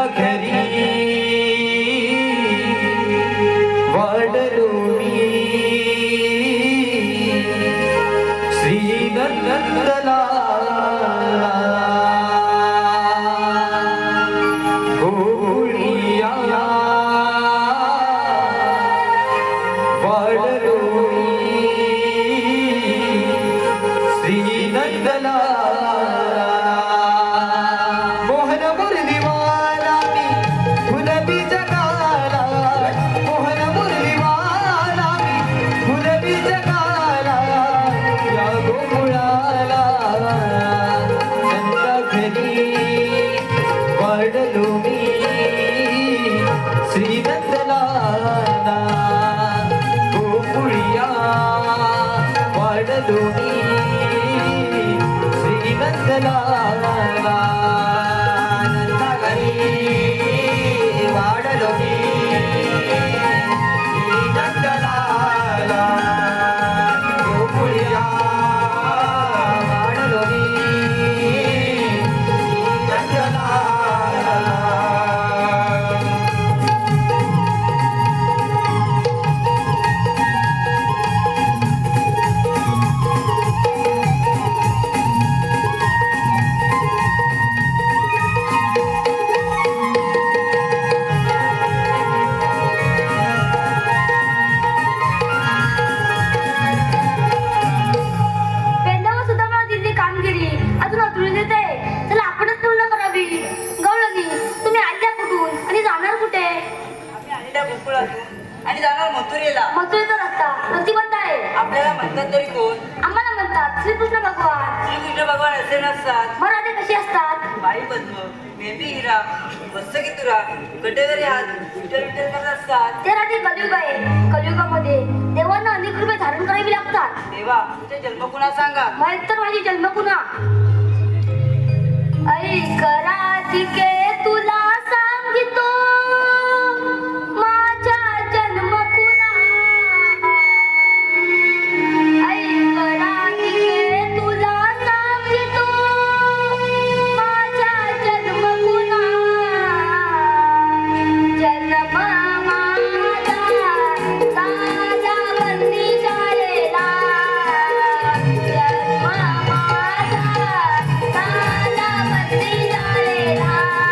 घरी वाढलो मी श्रीनंदला गोळिया वाढलो मी श्रीनंदला वाढलो मी श्रीनंदला गोकुळिया वाढलो मी श्रीनंदला नंदाघरी वाढलो मी श्रीनंदला गोकुळिया वाढलो मी श्रीनंदला आणि जाणार मथुरेला. मथुरेचा रस्ता प्रतिबंध आहे. आपल्याला म्हणतात तरी कोण? आम्हाला म्हणतात श्रीकृष्ण भगवान. श्रीकृष्ण भगवान असे नसतात. मग राधे कशी असतात? बाई पद्म, मेहंदी हिरा, वत्सकितुरा, गटेवरी हात विठ्ठल विठ्ठल करत असतात. ते राधे कलियुग आहे. कलियुगामध्ये देवांना अनेक रूपे धारण करावी लागतात. देवा तुझे जन्म कुणा सांगा? माहित तर माझी जन्म कुणा. ऐक राधिके तुला सांगितो झालेला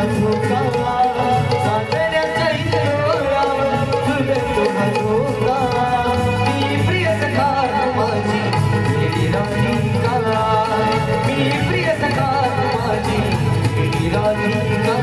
झोका चांदण्याच्या इंदोरावर झुलतो झोका मी प्रिय सखा माझी येडी राधिका मी प्रिय सखा माझी येडी राधिका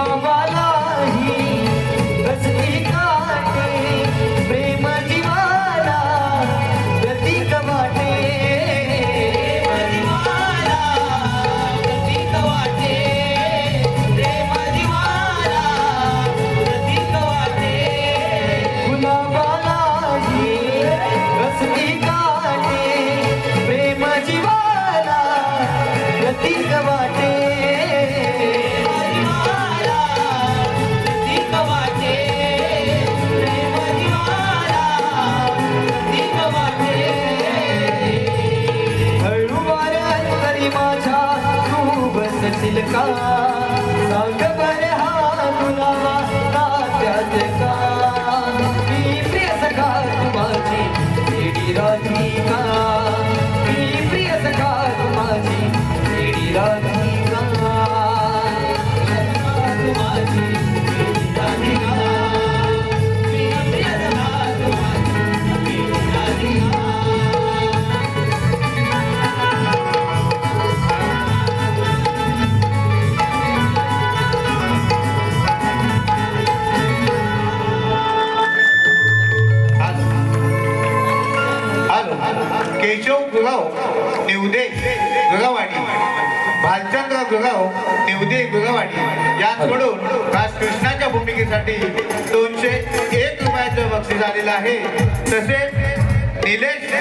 गुलाबालाही रसती काटे प्रेम जीवाला प्रतीक वाटे प्रतीक वाटे प्रेम जीवाला प्रतीक वाटे गुलाबालाही रसती काटे प्रेम जीवाला प्रतीक वाटे सिलका सांग बरे हा गुलाबा नात्यात का मी प्रिय सखा माझी येडी राधिका मी प्रिय सखा माझी येडी राधिका माझी येडी राधिका मी प्रिय सखा माझी येडी राधिका केशव गुगाव निवदे गुगावाडी भालचंद्र गुगाव निवदे गुगावाडी यांकडून खास कृष्णाच्या भूमिकेसाठी 201 रुपयाचं बक्षीस आलेलं आहे. तसेच निलेश